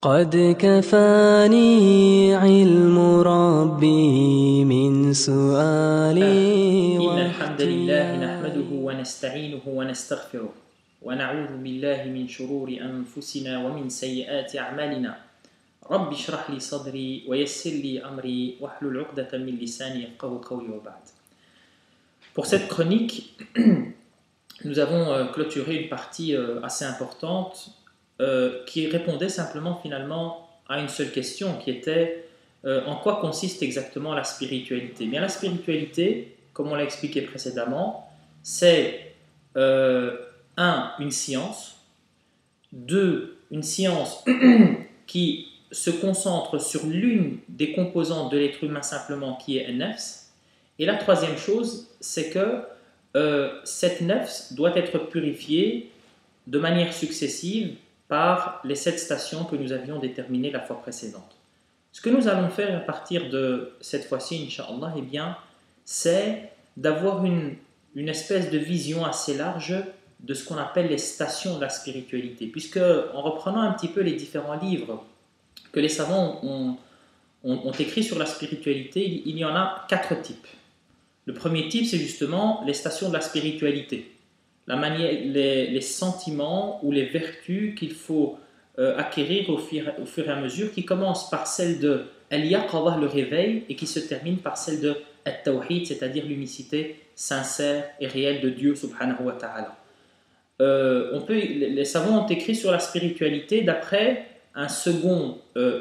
قد كفاني علم ربي من سؤالي إن الحمد لله نحمده ونستعينه ونستغفره ونعوذ بالله من شرور أنفسنا ومن سيئات أعمالنا رب اشرح لي صدري ويسر لي أمري واحلل عقدة من لساني يفقهوا قولي وبعد. Pour cette chronique, nous avons clôturé une partie assez importante qui répondait simplement finalement à une seule question qui était en quoi consiste exactement la spiritualité. Bien, la spiritualité, comme on l'a expliqué précédemment, c'est une science, une science qui se concentre sur l'une des composantes de l'être humain simplement qui est nafs, et la troisième chose, c'est que cette nafs doit être purifiée de manière successive par les 7 stations que nous avions déterminées la fois précédente. Ce que nous allons faire à partir de cette fois-ci, Inch'Allah, eh bien, c'est d'avoir une espèce de vision assez large de ce qu'on appelle les stations de la spiritualité. Puisque, en reprenant un petit peu les différents livres que les savants ont écrits sur la spiritualité, il y en a 4 types. Le premier type, c'est justement les stations de la spiritualité. Les sentiments ou les vertus qu'il faut acquérir au fur et à mesure, qui commencent par celle de al-yaqadah, le réveil, et qui se termine par celle de at-tawhid, c'est-à-dire l'unicité sincère et réelle de Dieu subhanahu wa ta'ala. Les savants ont écrit sur la spiritualité d'après un second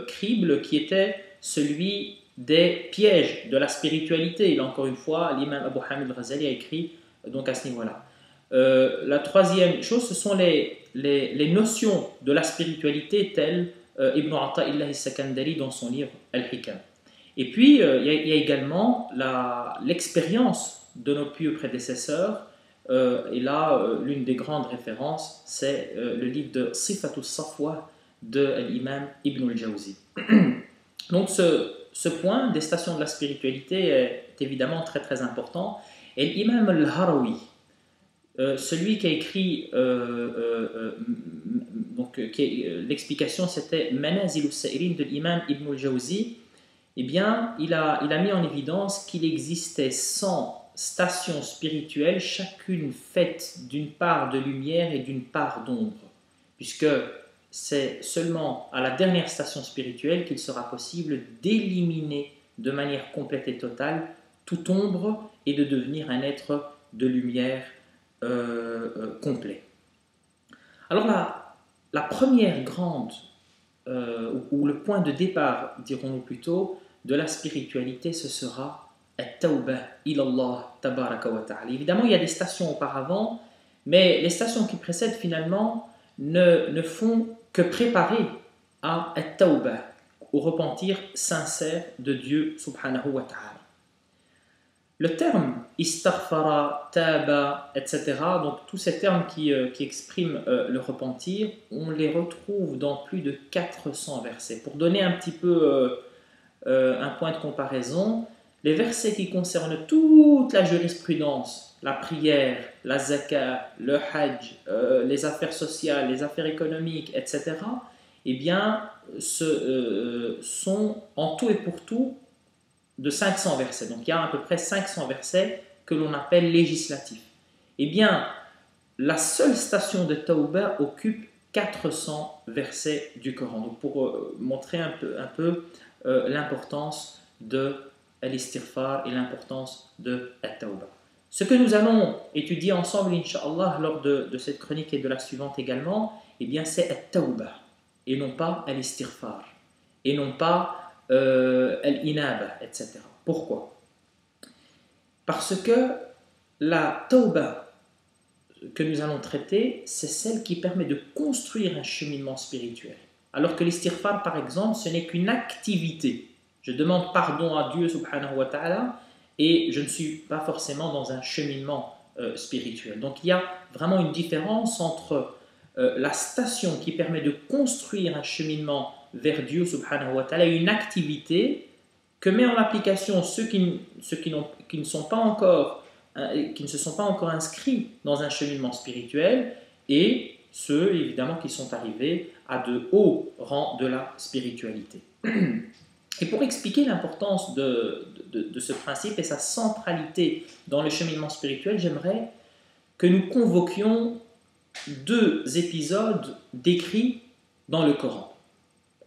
crible qui était celui des pièges de la spiritualité. Et encore une fois, l'imam Abu Hamid al-Ghazali a écrit donc à ce niveau-là. La troisième chose, ce sont les notions de la spiritualité telles Ibn Ata'illah al-Sakandari dans son livre Al-Hikam. Et puis, il y a également l'expérience de nos pieux prédécesseurs. Et là, l'une des grandes références, c'est le livre de Sifatul Safwa de l'imam Ibn al-Jawzi. Donc, ce point des stations de la spiritualité est évidemment très très important. Et l'imam al-Harawi, celui qui a écrit, l'explication c'était Manazil al-Sa'irin de l'imam Ibn al-Jawzi, eh bien, il a mis en évidence qu'il existait 100 stations spirituelles, chacune faite d'une part de lumière et d'une part d'ombre, puisque c'est seulement à la dernière station spirituelle qu'il sera possible d'éliminer de manière complète et totale toute ombre et de devenir un être de lumière complet. Alors la première grande, ou le point de départ, dirons-nous plutôt, de la spiritualité, ce sera at-tawbah ilallah tabaraka wa ta'ala. Évidemment, il y a des stations auparavant, mais les stations qui précèdent finalement ne font que préparer à at-tawbah, au repentir sincère de Dieu subhanahu wa ta'ala. Le terme istaghfara, taba, etc., donc tous ces termes qui expriment le repentir, on les retrouve dans plus de 400 versets. Pour donner un petit peu un point de comparaison, les versets qui concernent toute la jurisprudence, la prière, la zakat, le hajj, les affaires sociales, les affaires économiques, etc., eh bien, sont en tout et pour tout de 500 versets. Donc il y a à peu près 500 versets que l'on appelle législatifs. Eh bien, la seule station de Tawbah occupe 400 versets du Coran. Donc pour montrer un peu l'importance de l'istighfar et l'importance de at-Tawbah. Ce que nous allons étudier ensemble, Inch'Allah, lors de cette chronique et de la suivante également, eh bien c'est at-Tawbah et non pas l'istighfar et non pas al-inaba, etc. Pourquoi? Parce que la tawbah que nous allons traiter, c'est celle qui permet de construire un cheminement spirituel. Alors que l'istighfar, par exemple, ce n'est qu'une activité. Je demande pardon à Dieu subhanahu wa ta'ala et je ne suis pas forcément dans un cheminement spirituel. Donc il y a vraiment une différence entre la station qui permet de construire un cheminement vers Dieu subhanahu wa ta'ala, une activité que met en application ceux qui ne se sont pas encore inscrits dans un cheminement spirituel, et ceux évidemment qui sont arrivés à de hauts rangs de la spiritualité. Et pour expliquer l'importance de ce principe et sa centralité dans le cheminement spirituel, j'aimerais que nous convoquions 2 épisodes décrits dans le Coran.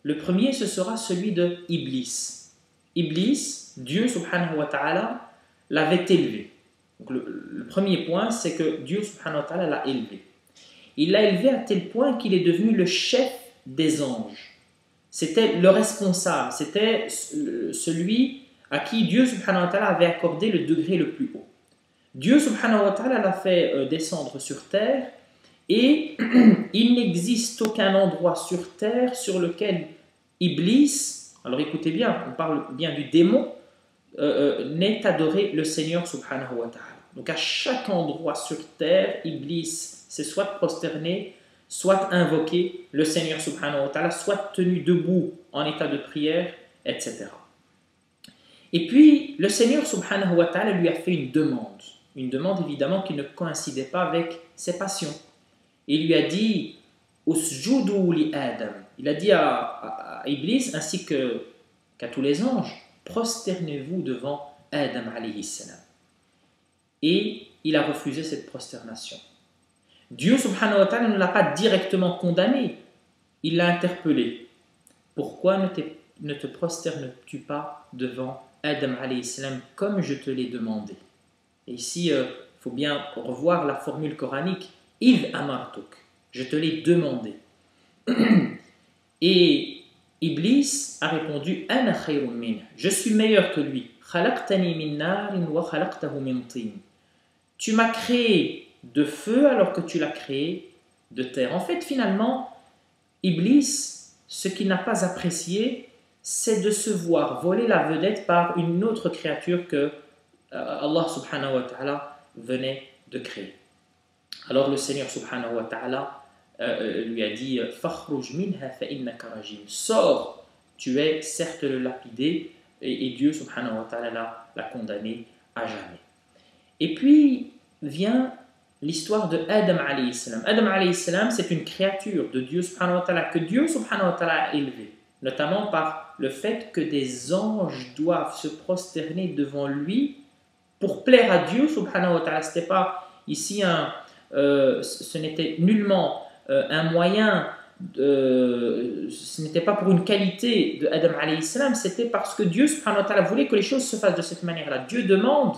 Le premier, ce sera celui de Iblis. Iblis, Dieu subhanahu wa ta'ala, l'avait élevé. Donc le premier point, c'est que Dieu subhanahu wa ta'ala l'a élevé. Il l'a élevé à tel point qu'il est devenu le chef des anges. C'était le responsable, c'était celui à qui Dieu subhanahu wa ta'ala avait accordé le degré le plus haut. Dieu subhanahu wa ta'ala l'a fait descendre sur terre et il n'existe aucun endroit sur terre sur lequel Iblis, alors écoutez bien, on parle bien du démon, n'ait adoré le Seigneur subhanahu wa ta'ala. Donc à chaque endroit sur terre, Iblis s'est soit prosterné, soit invoqué le Seigneur subhanahu wa ta'ala, soit tenu debout en état de prière, etc. Et puis, le Seigneur subhanahu wa ta'ala lui a fait une demande évidemment qui ne coïncidait pas avec ses passions. Il lui a dit « Usjudu li Adam ». Il a dit à Iblis ainsi qu'à tous les anges « Prosternez-vous devant Adam alayhi salam ». Et il a refusé cette prosternation. Dieu subhanahu wa ta'ala ne l'a pas directement condamné, il l'a interpellé. Pourquoi ne te prosternes-tu pas devant Adam alayhi salam comme je te l'ai demandé? Et ici, il faut bien revoir la formule coranique. Id amartuk, je te l'ai demandé. Et Iblis a répondu Ana khayrun min, je suis meilleur que lui. Khalaqtani min narin wa khalaqtahu min tin. Tu m'as créé de feu alors que tu l'as créé de terre. En fait, finalement, Iblis, ce qu'il n'a pas apprécié, c'est de se voir voler la vedette par une autre créature que Allah subhanahu wa ta'ala venait de créer. Alors le Seigneur subhanahu wa ta'ala lui a dit « Fakhruj minha fa innaka rajim » Sors, tu es certes le lapidé, et Dieu subhanahu wa ta'ala l'a condamné à jamais. Et puis vient l'histoire de Adam alayhi salam. Adam alayhi salam, c'est une créature de Dieu subhanahu wa ta'ala que Dieu subhanahu wa ta'ala a élevée, notamment par le fait que des anges doivent se prosterner devant lui pour plaire à Dieu subhanahu wa ta'ala. Ce n'était pas ici ce n'était nullement un moyen, ce n'était pas pour une qualité de Adam alayhi salam, c'était parce que Dieu subhanahu wa ta'ala voulait que les choses se fassent de cette manière-là. Dieu demande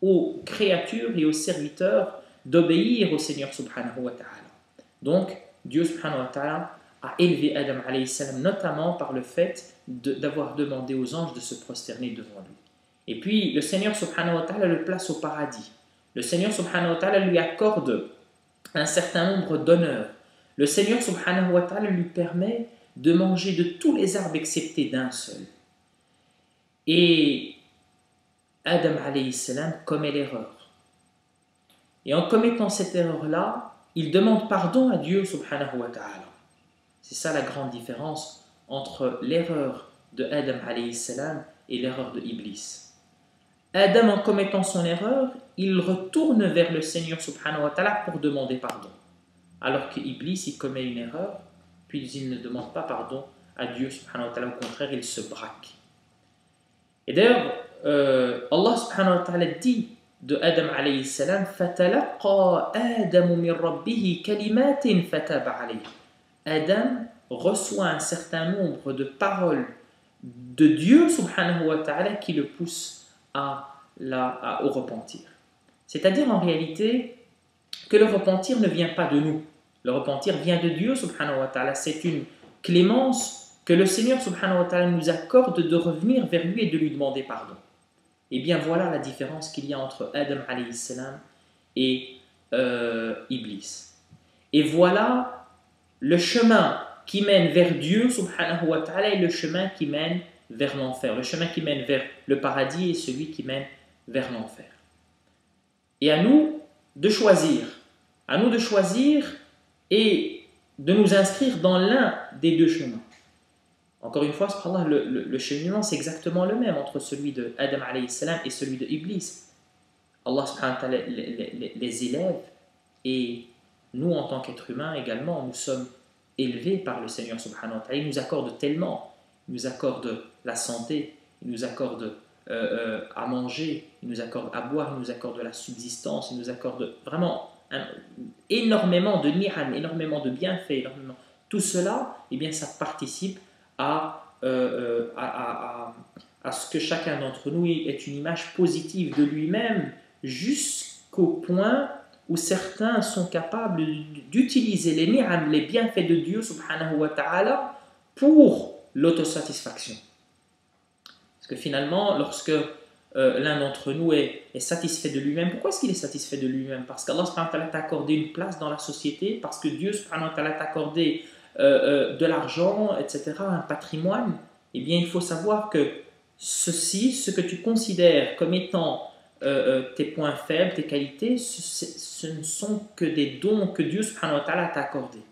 aux créatures et aux serviteurs d'obéir au Seigneur subhanahu wa ta'ala. Donc, Dieu subhanahu wa ta'ala a élevé Adam alayhi salam notamment par le fait d'avoir demandé aux anges de se prosterner devant lui. Et puis, le Seigneur subhanahu wa ta'ala le place au paradis. Le Seigneur subhanahu wa ta'ala lui accorde un certain nombre d'honneurs. Le Seigneur subhanahu wa ta'ala lui permet de manger de tous les arbres excepté d'un seul. Et Adam alayhi salam commet l'erreur. Et en commettant cette erreur-là, il demande pardon à Dieu subhanahu wa ta'ala. C'est ça la grande différence entre l'erreur de Adam alayhi salam et l'erreur de Iblis. Adam, en commettant son erreur, il retourne vers le Seigneur subhanahu wa ta'ala pour demander pardon. Alors que Iblis, il commet une erreur, puis il ne demande pas pardon à Dieu subhanahu wa ta'ala. Au contraire, il se braque. Et d'ailleurs, Allah subhanahu wa ta'ala dit de Adam alayhi salam فَتَلَقَّى آدَمُ مِنْ رَبِّهِ كَلِمَاتٍ فَتَابَ عَلَيْهِ. Adam reçoit un certain nombre de paroles de Dieu subhanahu wa ta'ala qui le poussent au repentir. C'est-à-dire en réalité que le repentir ne vient pas de nous. Le repentir vient de Dieu subhanahu wa ta'ala. C'est une clémence que le Seigneur subhanahu wa ta'ala nous accorde de revenir vers lui et de lui demander pardon. Et bien voilà la différence qu'il y a entre Adam alayhi salam et Iblis. Et voilà le chemin qui mène vers Dieu subhanahu wa ta'ala et le chemin qui mène vers l'enfer. Le chemin qui mène vers le paradis et celui qui mène vers l'enfer. Et à nous de choisir. À nous de choisir et de nous inscrire dans l'un des deux chemins. Encore une fois, subhanallah, le cheminement c'est exactement le même entre celui de Adam alayhi salam et celui de Iblis. Allah subhanahu wa ta'ala les élève et nous en tant qu'êtres humains également, nous sommes élevés par le Seigneur subhanahu wa ta'ala. Il nous accorde tellement, il nous accorde la santé, il nous accorde à manger, il nous accorde à boire, il nous accorde la subsistance, il nous accorde vraiment énormément de ni'am, énormément de bienfaits, énormément. Tout cela, eh bien, ça participe à ce que chacun d'entre nous ait une image positive de lui-même, jusqu'au point où certains sont capables d'utiliser les ni'am, les bienfaits de Dieu subhanahu wa ta'ala pour l'autosatisfaction. Parce que finalement, lorsque l'un d'entre nous est satisfait de lui-même, pourquoi est-ce qu'il est satisfait de lui-même? Parce qu'Allah subhanahu wa ta'ala t'a accordé une place dans la société, parce que Dieu subhanahu wa ta'ala t'a accordé de l'argent, etc., un patrimoine. Eh bien, il faut savoir que ceci, ce que tu considères comme étant tes points faibles, tes qualités, ce ne sont que des dons que Dieu subhanahu wa ta'ala t'a accordés.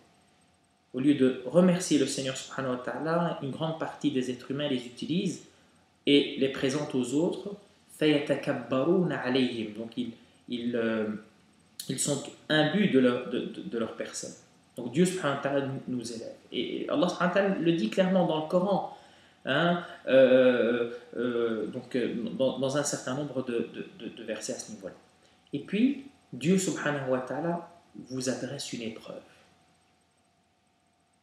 Au lieu de remercier le Seigneur subhanahu wa ta'ala, une grande partie des êtres humains les utilisent et les présentent aux autres. Donc ils sont imbus de leur personne. Donc Dieu subhanahu wa ta'ala nous élève. Et Allah subhanahu wa ta'ala le dit clairement dans le Coran. Hein, dans un certain nombre de versets à ce niveau-là. Et puis, Dieu subhanahu wa ta'ala vous adresse une épreuve.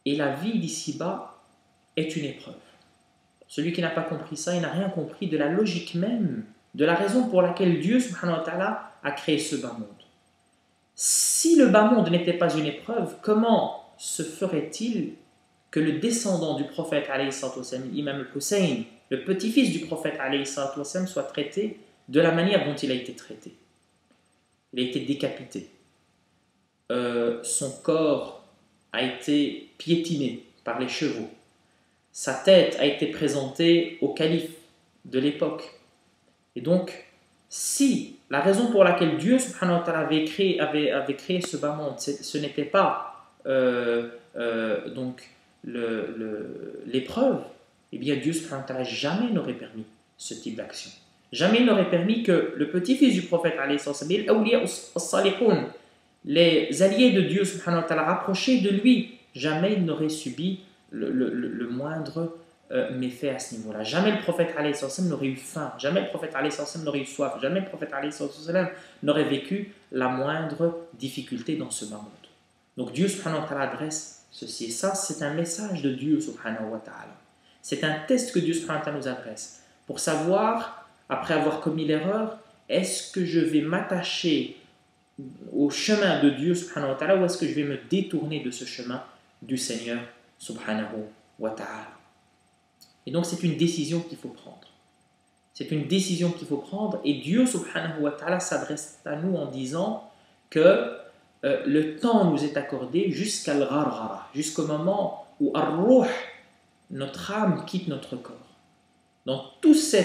Et la vie d'ici-bas est une épreuve. Celui qui n'a pas compris ça, il n'a rien compris de la logique même, de la raison pour laquelle Dieu subhanahu wa ta'ala a créé ce bas monde. Si le bas monde n'était pas une épreuve, comment se ferait-il que le descendant du prophète, l'imam al-Hussein, le petit-fils du prophète, soit traité de la manière dont il a été traité? Il a été décapité. Son corps a été piétiné par les chevaux. Sa tête a été présentée au calife de l'époque. Et donc, si la raison pour laquelle Dieu subhanahu wa ta'ala avait créé ce bas monde, ce n'était pas l'épreuve, eh bien Dieu subhanahu wa ta'ala jamais n'aurait permis ce type d'action. Jamais il n'aurait permis que le petit-fils du prophète, les alliés de Dieu subhanahu wa ta'ala rapprochés de lui, jamais il n'aurait subi le moindre méfait à ce niveau-là. Jamais le prophète n'aurait eu faim, jamais le prophète n'aurait eu soif, jamais le prophète n'aurait vécu la moindre difficulté dans ce monde. Donc Dieu subhanahu wa ta'ala adresse ceci. Et ça, c'est un message de Dieu subhanahu wa ta'ala. C'est un test que Dieu subhanahu wa ta'ala nous adresse pour savoir, après avoir commis l'erreur, est-ce que je vais m'attacher au chemin de Dieu subhanahu wa ta'ala ou est-ce que je vais me détourner de ce chemin du Seigneur subhanahu wa ta'ala. Et donc c'est une décision qu'il faut prendre. C'est une décision qu'il faut prendre et Dieu subhanahu wa ta'ala s'adresse à nous en disant que le temps nous est accordé jusqu'à l'gharghara, jusqu'au moment où ar-ruh, notre âme, quitte notre corps. Dans tout ce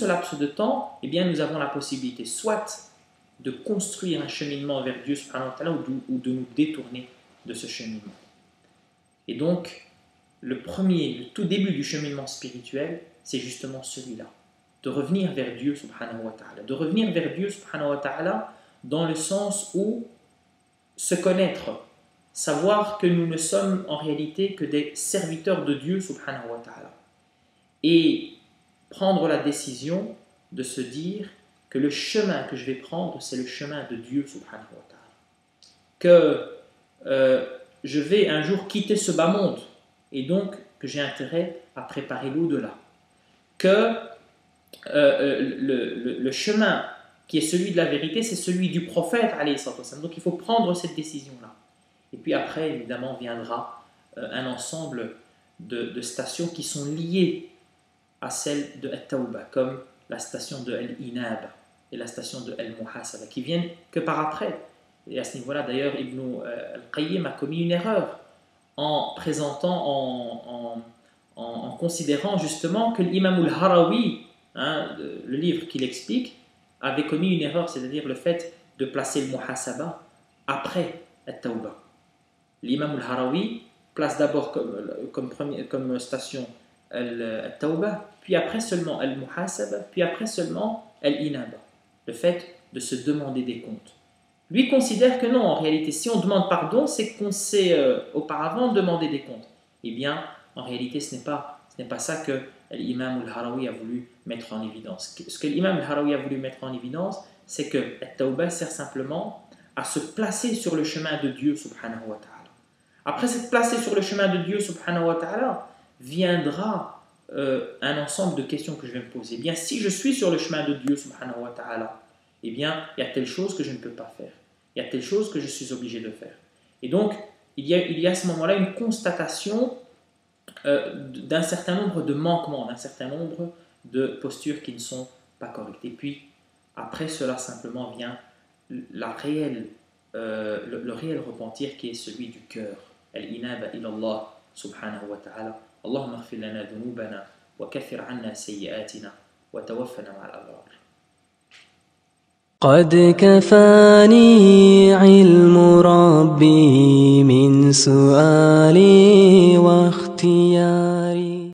laps de temps, eh bien, nous avons la possibilité soit de construire un cheminement vers Dieu subhanahu wa ta'ala ou de nous détourner de ce cheminement. Et donc, le tout début du cheminement spirituel, c'est justement celui-là, de revenir vers Dieu subhanahu wa ta'ala, de revenir vers Dieu subhanahu wa ta'ala dans le sens où se connaître, savoir que nous ne sommes en réalité que des serviteurs de Dieu subhanahu wa ta'ala et prendre la décision de se dire que le chemin que je vais prendre, c'est le chemin de Dieu subhanahu wa ta'ala, que je vais un jour quitter ce bas monde et donc que j'ai intérêt à préparer l'au-delà, que le chemin qui est celui de la vérité, c'est celui du prophète, donc il faut prendre cette décision-là. Et puis après, évidemment, viendra un ensemble de stations qui sont liées à celle de At-Tawbah, comme la station de Al-Inab et la station de Al-Muhasaba, qui viennent que par après. Et à ce niveau-là, d'ailleurs, Ibn Al-Qayyim a commis une erreur en présentant, en considérant justement que l'imam al-Harawi, le livre qu'il explique, avait commis une erreur, c'est-à-dire le fait de placer le muhasaba après At-Tawbah. L'imam al-Harawi place d'abord comme station At-Tawbah, puis après seulement Al-Muhasaba, puis après seulement Al-Inaba. Le fait de se demander des comptes. Lui considère que non, en réalité, si on demande pardon, c'est qu'on s'est auparavant demandé des comptes. Eh bien, en réalité, ce n'est pas ça que l'imam al-Harawi a voulu mettre en évidence. Ce que l'imam al-Harawi a voulu mettre en évidence, c'est que la tawbah sert simplement à se placer sur le chemin de Dieu, subhanahu wa ta'ala. Après s'être placé sur le chemin de Dieu, subhanahu wa ta'ala, viendra un ensemble de questions que je vais me poser. Eh bien, si je suis sur le chemin de Dieu, subhanahu wa ta'ala, eh bien, il y a telle chose que je ne peux pas faire. Il y a telle chose que je suis obligé de faire. Et donc, il y a à ce moment-là une constatation d'un certain nombre de manquements, d'un certain nombre de postures qui ne sont pas correctes. Et puis, après cela, simplement vient le réel repentir qui est celui du cœur. Al-inaba ilallah subhanahu wa ta'ala. Allahumma ighfir lana dhunubana wa kaffir anna sayyi'atina wa tawaffana ma'al abrar. قد كفاني علم ربي من سؤالي واختياري